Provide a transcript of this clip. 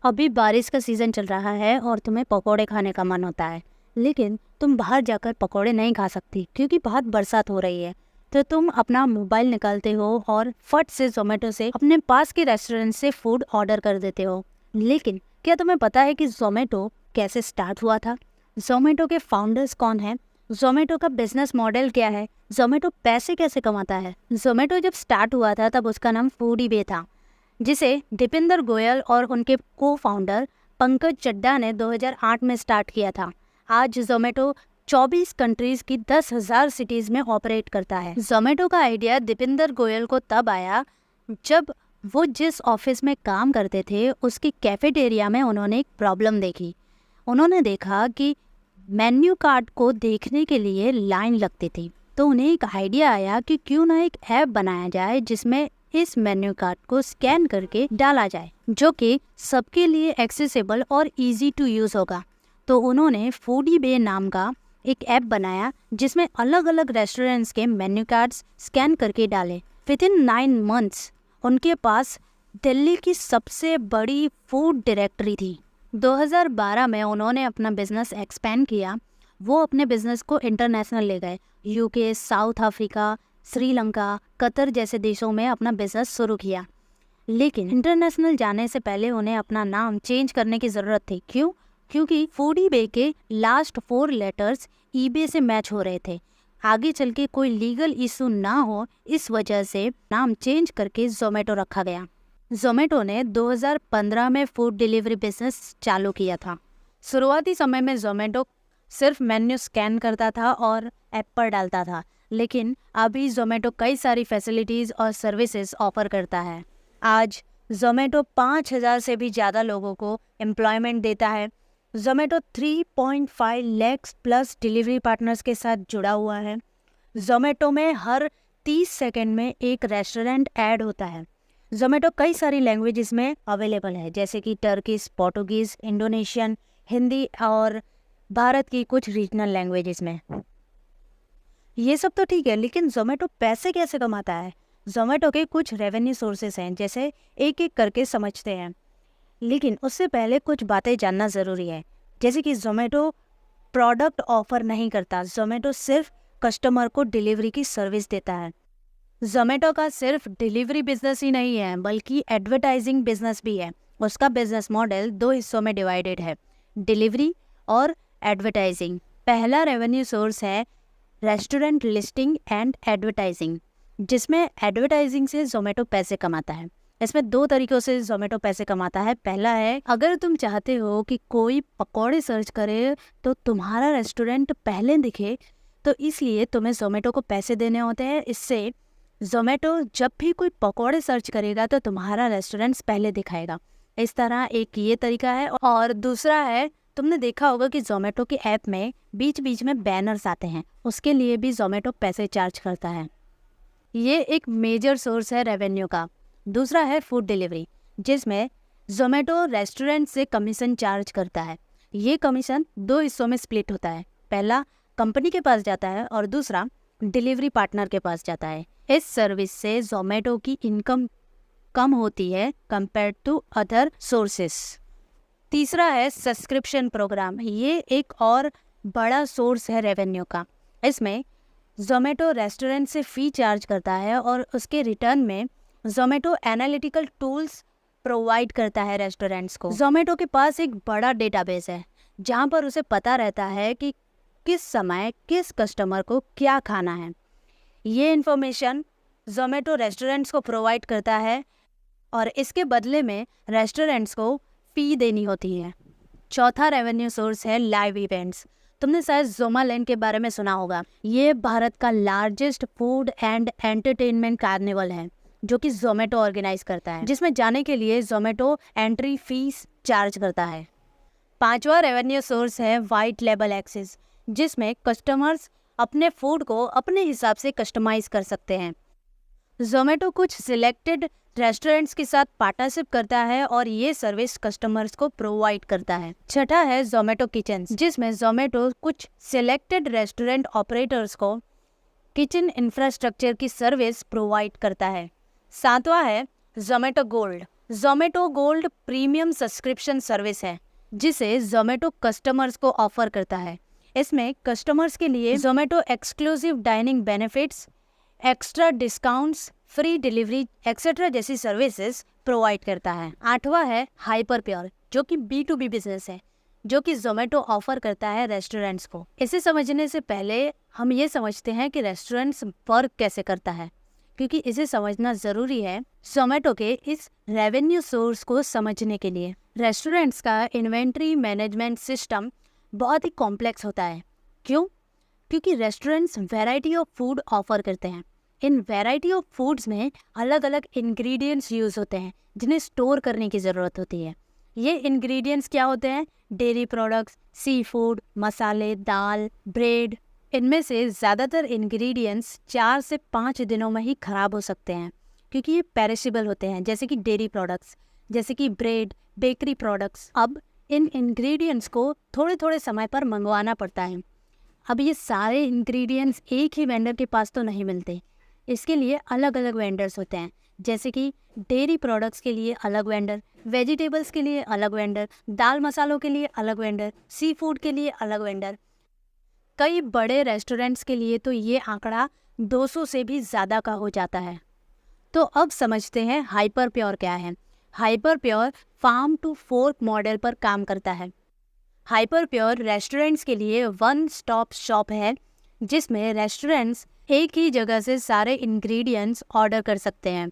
अभी बारिश का सीज़न चल रहा है और तुम्हें पकोड़े खाने का मन होता है, लेकिन तुम बाहर जाकर पकोड़े नहीं खा सकती क्योंकि बहुत बरसात हो रही है। तो तुम अपना मोबाइल निकालते हो और फट से जोमेटो से अपने पास के रेस्टोरेंट से फूड ऑर्डर कर देते हो। लेकिन क्या तुम्हें पता है कि जोमेटो कैसे स्टार्ट हुआ था? जोमेटो के फाउंडर्स कौन हैं? जोमेटो का बिजनेस मॉडल क्या है? जोमेटो पैसे कैसे कमाता है? जोमेटो जब स्टार्ट हुआ था तब उसका नाम फूडीबे था, जिसे दीपेंद्र गोयल और उनके को फाउंडर पंकज चड्ढा ने 2008 में स्टार्ट किया था। आज जोमेटो 24 कंट्रीज की 10,000 सिटीज में ऑपरेट करता है। जोमेटो का आइडिया दीपेंद्र गोयल को तब आया जब वो जिस ऑफिस में काम करते थे उसकी कैफेटेरिया में उन्होंने एक प्रॉब्लम देखी। उन्होंने देखा कि मेन्यू कार्ड को देखने के लिए लाइन लगती थी, तो उन्हें एक आइडिया आया कि क्यों ना एक ऐप बनाया जाए जिसमें इस मेन्यू कार्ड को स्कैन करके डाला जाए, जो कि सबके लिए एक्सेसिबल और इजी टू यूज होगा। तो उन्होंने फूडीबे नाम का एक ऐप बनाया जिसमें अलग अलग रेस्टोरेंट्स के मेन्यू कार्ड्स स्कैन करके डाले। विद इन 9 मंथ्स उनके पास दिल्ली की सबसे बड़ी फूड डायरेक्टरी थी। 2012 में उन्होंने अपना बिजनेस एक्सपेंड किया। वो अपने बिजनेस को इंटरनेशनल ले गए। UK, south Africa, Sri Lanka, Qatar जैसे देशों में अपना बिजनेस शुरू किया। लेकिन इंटरनेशनल जाने से पहले उन्हें अपना नाम चेंज करने की ज़रूरत थी। क्यों? क्योंकि फूडीबे के लास्ट 4 लेटर्स ईबे से मैच हो रहे थे। आगे चल के कोई लीगल इशू ना हो, इस वजह से नाम चेंज करके जोमेटो रखा गया। जोमेटो ने 2015 में फूड डिलीवरी बिजनेस चालू किया था। शुरुआती समय में जोमेटो सिर्फ मेन्यू स्कैन करता था और ऐप पर डालता था, लेकिन अभी जोमेटो कई सारी फैसिलिटीज़ और सर्विसेज ऑफर करता है। आज जोमेटो 5,000 से भी ज़्यादा लोगों को एम्प्लॉयमेंट देता है। Zomato 3.5 lakh plus delivery partners के साथ जुड़ा हुआ है। जोमेटो में हर 30 सेकंड में एक रेस्टोरेंट ऐड होता है। जोमेटो कई सारी लैंग्वेजेस में अवेलेबल है, जैसे कि टर्किश, पोर्टुगीज़, इंडोनेशियन, हिंदी और भारत की कुछ रीजनल लैंग्वेजेस में। ये सब तो ठीक है, लेकिन जोमेटो पैसे कैसे कमाता है? जोमेटो के कुछ रेवेन्यू सोर्सेस हैं, जैसे एक एक करके समझते हैं। लेकिन उससे पहले कुछ बातें जानना ज़रूरी है, जैसे कि जोमेटो प्रोडक्ट ऑफर नहीं करता। जोमेटो सिर्फ कस्टमर को डिलीवरी की सर्विस देता है। जोमेटो का सिर्फ डिलीवरी बिजनेस ही नहीं है, बल्कि एडवर्टाइजिंग बिजनेस भी है। उसका बिजनेस मॉडल 2 हिस्सों में डिवाइडेड है, डिलीवरी और एडवर्टाइजिंग। पहला रेवेन्यू सोर्स है रेस्टोरेंट लिस्टिंग एंड एडवर्टाइजिंग, जिसमें एडवर्टाइजिंग से जोमेटो पैसे कमाता है। इसमें 2 तरीक़ों से जोमेटो पैसे कमाता है। पहला है, अगर तुम चाहते हो कि कोई पकौड़े सर्च करे तो तुम्हारा रेस्टोरेंट पहले दिखे, तो इसलिए तुम्हें जोमेटो को पैसे देने होते हैं। इससे जोमेटो जब भी कोई पकौड़े सर्च करेगा तो तुम्हारा रेस्टोरेंट पहले दिखाएगा। इस तरह एक ये तरीका है। और दूसरा है, तुमने देखा होगा कि जोमेटो के ऐप में बीच बीच में बैनर्स आते हैं, उसके लिए भी जोमेटो पैसे चार्ज करता है। ये एक मेजर सोर्स है रेवेन्यू का। दूसरा है फूड डिलीवरी, जिसमें जोमेटो रेस्टोरेंट से कमीशन चार्ज करता है। ये कमीशन 2 हिस्सों में स्प्लिट होता है। पहला कंपनी के पास जाता है और दूसरा डिलीवरी पार्टनर के पास जाता है। इस सर्विस से जोमेटो की इनकम कम होती है कंपेयर टू अदर सोर्सेस। तीसरा है सब्सक्रिप्शन प्रोग्राम। ये एक और बड़ा सोर्स है रेवेन्यू का। इसमें जोमेटो रेस्टोरेंट से फ़ी चार्ज करता है और उसके रिटर्न में जोमेटो एनालिटिकल टूल्स प्रोवाइड करता है रेस्टोरेंट्स को। जोमेटो के पास एक बड़ा डेटाबेस है, जहां पर उसे पता रहता है कि किस समय किस कस्टमर को क्या खाना है। ये इन्फॉर्मेशन जोमेटो रेस्टोरेंट्स को प्रोवाइड करता है और इसके बदले में रेस्टोरेंट्स को फ़ी देनी होती है। चौथा रेवेन्यू सोर्स है लाइव इवेंट्स। तुमने शायद जोमालैंड के बारे में सुना होगा। ये भारत का largest food and entertainment carnival है, जो कि जोमेटो ऑर्गेनाइज करता है, जिसमें जाने के लिए जोमेटो एंट्री फीस चार्ज करता है। पांचवा रेवेन्यू सोर्स है वाइट लेबल एक्सेस, जिसमें कस्टमर्स अपने फूड को अपने हिसाब से कस्टमाइज कर सकते हैं। जोमेटो कुछ सिलेक्टेड रेस्टोरेंट्स के साथ पार्टनरशिप करता है और ये सर्विस कस्टमर्स को प्रोवाइड करता है। छठा है जोमेटो किचन, जिसमें जोमेटो कुछ सिलेक्टेड रेस्टोरेंट ऑपरेटर्स को किचन इंफ्रास्ट्रक्चर की सर्विस प्रोवाइड करता है। सातवां है Zomato gold. Zomato gold premium subscription service है जिसे जोमेटो कस्टमर्स को ऑफर करता है। इसमें कस्टमर्स के लिए Zomato exclusive dining benefits, extra discounts, free delivery etcetera जैसी सर्विसेज प्रोवाइड करता है। 8वां है हाइपर प्योर, जो कि B2B बिजनेस है, जो कि जोमेटो ऑफर करता है रेस्टोरेंट्स को। इसे समझने से पहले हम ये समझते हैं कि रेस्टोरेंट्स वर्क कैसे करता है, क्योंकि इसे समझना जरूरी है जोमेटो के इस रेवेन्यू सोर्स को समझने के लिए। रेस्टोरेंट्स का इन्वेंट्री मैनेजमेंट सिस्टम बहुत ही कॉम्प्लेक्स होता है। क्यों? क्योंकि restaurants variety of food offer करते हैं। इन वैरायटी ऑफ फूड्स में अलग अलग इंग्रेडिएंट्स यूज होते हैं जिन्हें स्टोर करने की ज़रूरत होती है। ये इंग्रेडिएंट्स क्या होते हैं? डेयरी प्रोडक्ट्स, सी फूड, मसाले, दाल, ब्रेड। इनमें से ज़्यादातर इंग्रेडिएंट्स 4 से 5 दिनों में ही ख़राब हो सकते हैं क्योंकि ये पेरिशेबल होते हैं, जैसे कि डेयरी प्रोडक्ट्स, जैसे कि ब्रेड, बेकरी प्रोडक्ट्स। अब इन इंग्रेडिएंट्स को थोड़े थोड़े समय पर मंगवाना पड़ता है। अब ये सारे इंग्रेडिएंट्स एक ही वेंडर के पास तो नहीं मिलते, इसके लिए अलग अलग वेंडर्स होते हैं, जैसे कि डेयरी प्रोडक्ट्स के लिए अलग वेंडर, वेजिटेबल्स के लिए अलग वेंडर, दाल मसालों के लिए अलग वेंडर, सी फूड के लिए अलग वेंडर। कई बड़े रेस्टोरेंट्स के लिए तो ये आंकड़ा 200 से भी ज़्यादा का हो जाता है। तो अब समझते हैं हाइपर प्योर क्या है। Hyper pure farm to fork model पर काम करता है। हाइपर प्योर रेस्टोरेंट्स के लिए वन स्टॉप शॉप है जिसमें रेस्टोरेंट्स एक ही जगह से सारे इंग्रेडिएंट्स ऑर्डर कर सकते हैं